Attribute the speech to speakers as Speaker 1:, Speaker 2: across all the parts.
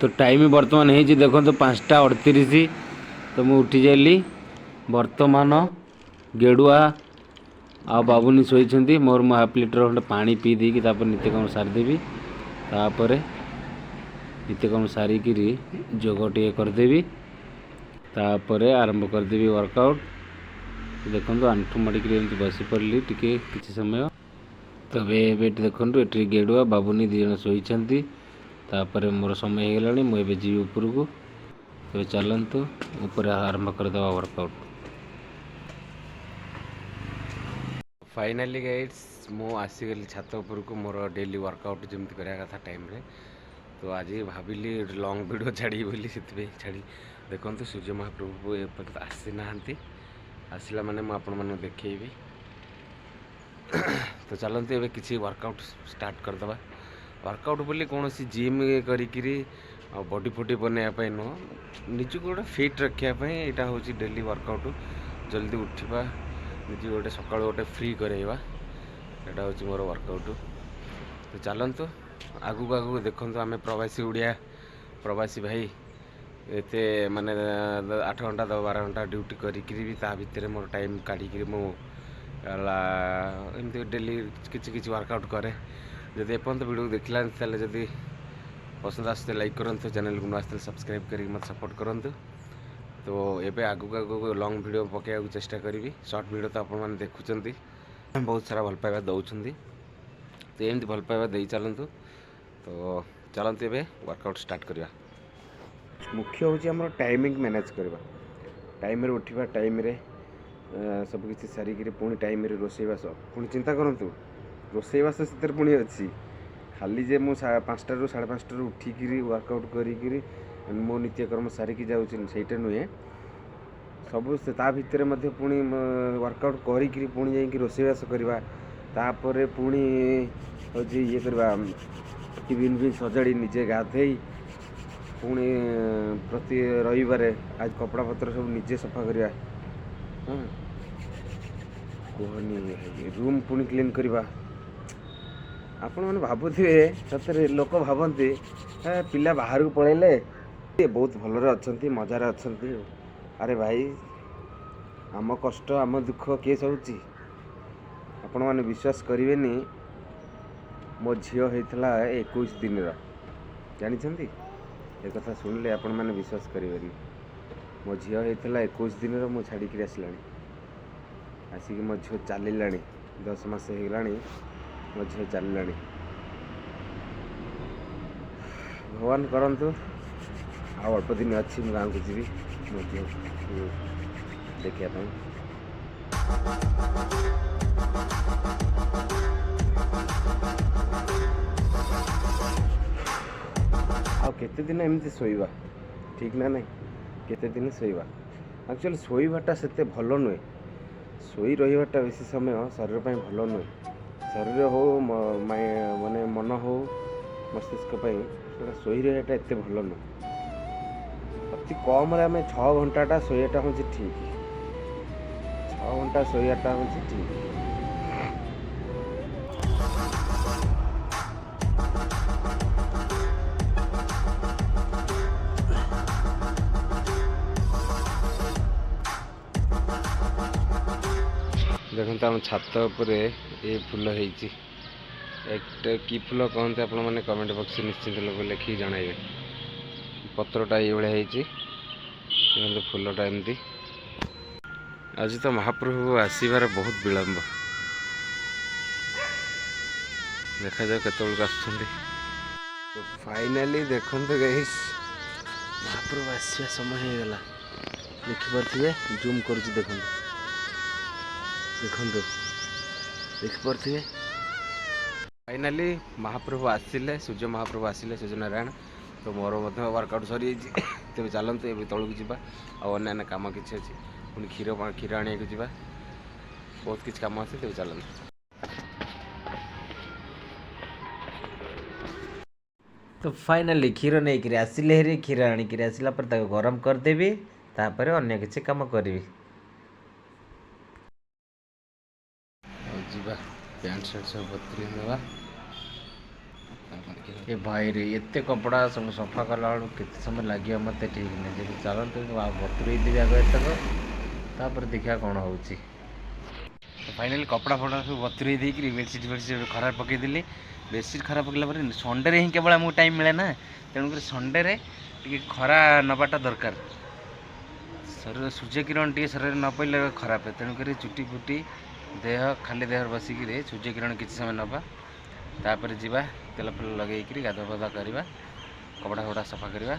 Speaker 1: तो टाइम बर्तमान हो देखो 5:38। तो मुझे उठी जाइली बर्तमान गेड़ुआ आ बाबुनी शोती मोर मु हाफ लिटर खंडे पानी पी देकी नित्यकर्म सारीदेवी। तापर नित्यकर्म सारिकी जोग टे करदेवी। तापर आरंभ करदेवी वर्कआउट। देखो आंठू माड़िक बसी पड़े टी किसी समय। तब ये देखो ये गेड़ुआ बाबुनी दिज शोती। तापर मोर समय हो गला मुझे जी ऊपर को। तो चलतु ऊपर आरंभ करदे वर्कआउट। फाइनाली गाइड्स मु आसीगली छात उपर को मोर डेली वर्कआउट जमी करा कथा टाइम रे। तो आज भाविली लॉन्ग वीडियो छाड़ी बोली से छाड़ी। देखो सूर्य महाप्रभु एपर्त आसी ना आसला माने मु आपण मानू देखैबी। तो चलते एवं किसी वर्कआउट स्टार्ट करदे। वर्कआउट बोली कौन सी जिम करी बॉडी फॉडी बनवाई नुह निजक गोटे फिट रखापी यहाँ हूँ डेली वर्कआउट। जल्दी उठा निज गोटे सका गोटे फ्री करवा यहाँ हूँ मोर वर्कआउट। तो चलतु आगू आगू देखु आम प्रवासी उड़िया प्रवासी भाई एते माने 8 घंटा 12 घंटा ड्यूटी करी मोर टाइम काढ़ी मुझे डेली किसी वर्कआउट करे। जब एपर्त वीडियो देखला जदि पसंद आसते लाइक करूँ, चैनल को आसते सब्सक्राइब कर मत सपोर्ट करूँ। तो एबे आगू आगू लॉन्ग वीडियो पकड़ा चेष्टा करी। शॉर्ट वीडियो तो आपने देखुंत बहुत सारा भल पाइबा दौरान। तो एमती भल पाइबा दे चलतु। तो चलते एबे वर्कआउट स्टार्ट करवा। मुख्य हूँ आम टाइमिंग मैनेज करवा। टाइम उठा टाइम सबकि सारिक पुणी टाइम रोषेईवास पुणी चिंता करूँ रोषेईवास से पुणी अच्छी खाली जे मु 5टा ରୁ 5:30 उठिकी वर्कआउट करी मो नित्यकर्म सारिकी जाऊँगा नुहे सब ता भितर पुणी वर्कआउट करी पुणी जाकि रोषेईवास करवा। तापर पुणी हूँ ये करवा टिफिन भी सजाड़ी निजे गाधे पुणी प्रति रविवार आज कपड़ा पत्र सब निजे सफा करवा। हाँ कहनी रूम पुणी क्लीन करवा। आपण मैंने भावुए सतरे लोक भावती पिला बाहर को पलैले बहुत भलरे अच्छा मजार अच्छा। अरे भाई आम कष्ट आम दुख किए सहुची आपण मैंने विश्वास करेनि। मो झील होता 21 दिन जानते एक कथा शुणिले आपण मैंने विश्वास करेनि। मो झील होता 21 दिन मु छाड़ी आसला आसिक मो झील चलला 10 मास होगा मो झील चलला। भगवान करंतु आ अल्प दिन अच्छी मु गाँव को जी मो झील देखा। केते दिन एमती शोवा ठीक ना नहीं केते दिन शोवा एक्चुअली शोवाटा से भल नुहे। शोई रहीबाटा बेसी समय शरीर पर भल नुहे। शरीर हो माने मन हो मस्तिष्क शोई रहीटा एत भल नुहे। अति कम आम 6 घंटा शोयाटा हूँ ठीक 6 घंटा शोयाटा हूँ ठीक। देखते आम छात उपर ये फूल होती कि फूल कहते आपण मैंने कमेंट बॉक्स निश्चिंत लोग लिखिक जनइबे। पत्रटा ये भाई फूलटा एमती। आज तो महाप्रभु आसबार बहुत विलम्ब देखा जाए केत आस। फाइनाली देखते गाइस महाप्रभु आसवा समय हो गला देखिपे जूम कर देखते देखिपे। फाइनाली महाप्रभु आसिले सूर्य महाप्रभु आसिले सूर्य नारायण। तो मोर वर्कआउट सरी तेज चलते ये तौक जा अन्य कम कि अच्छी पुणी क्षीर आने को जा बहुत किसी कम अच्छे तेज चलते। तो फाइनाली क्षीर नहीं आसिले क्षीर आणिक आसला गरम करदेवी तापर अन्य किसी कम करी पैंट शर्ट सब बतरी देवा ए भाई रे एते कपड़ा सब सफा कला बेलू केते समय लगे मत ठीक नहीं जब चलते बतुरे देवी आग एतक तापर देखा कौन हो फाइनाली कपड़ा फड़ा सब बतुरे देकर बेडसीट खराब पकईदेली बेडसीट खराब पकड़ा संडे ही केवल आमको टाइम मिले ना तेणुक संडे टे खरा नवाटा दरकार शरीर सूर्य किरण टे शरीर न पड़े खराब है तेणुक चुटी फुटी देह खाली देह बसिक सूर्य किरण किसी समय नवा तापर जावा तेल फेल लगे गाधुआ पाधुआ करवा कपड़ा फपड़ा सफा करवा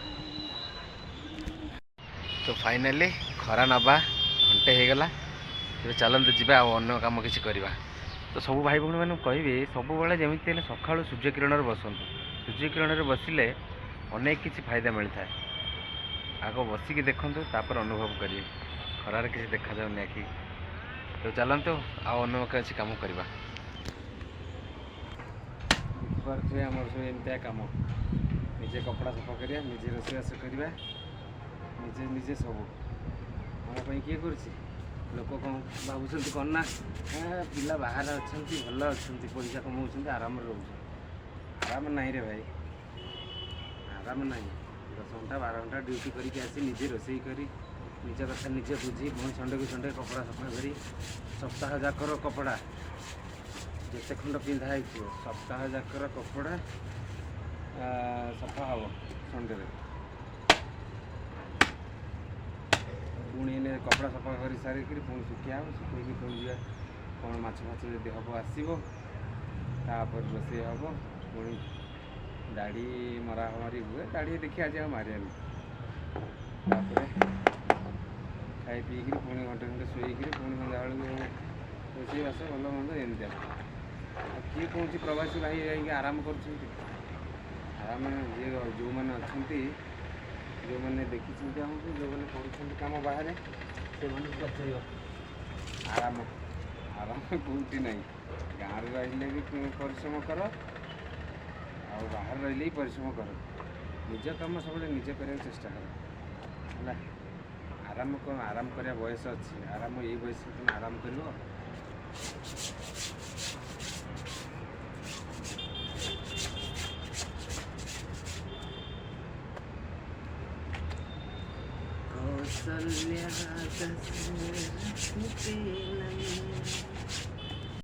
Speaker 1: तो फाइनाली खरा नवा घंटे हो गला तेज चलते जी अन्य कम किसी करवा तो सब भाई भौणी मैंने कहि सब जमी सका सूर्य किरण बसतु सूर्य किरण बसिले अनेक किसी फायदा मिलता है आग बसिकी देखु तापर अनुभव करेंगे खरार किसी देखा जाऊनी आखि तो चलतु आउ किसी कम करवा देखिपे आम सब एमती कम निजे कपड़ा सफा करा निजे रोषेईबास करवा निजे निजे सब आम किए कर लोक कौन भावुं कौन ना पिला बाहर अच्छा भल अच्छा पैसा कमाऊँ आराम रोच आराम नहीं रे भाई आराम नहीं 10 घंटा 12 घंटा ड्यूटी करके आसी निजे रोषे करी निज कथा निजे बुझी पुणी संडे को संडे कपड़ा सफा करी सप्ताह जाकर कपड़ा जिते खंड पिंधा सप्ताह जाकर कपड़ा सफा हम संडे पुणी कपड़ा सफा कर सारिक पुणी सुखा हम सुखी पुणी जा कौन माछ फाछ जब हम आसो तापर रोषे हम पुणी दाढ़ी मरा मारी हुए दाढ़ी देखिए आज मारे खाई पीक पुणी घंटे घंटे शोक पुणी सन्ध्या रोषे बास भल मंद एमती किए कौन प्रवासी भाई जाकि आराम कर आराम जी जो मैंने अच्छा जो मैंने देखी जो मैंने कर कम बाहर से पचार आराम आराम कौटी ना गाँव रही भी परिश्रम कर आ बाहर रही ही परिश्रम कर निज कम सब निजे कर चेष्टा कर है आराम कौन आराम कर बयस अच्छी आराम ये बयस तुम आराम कर कौशल्या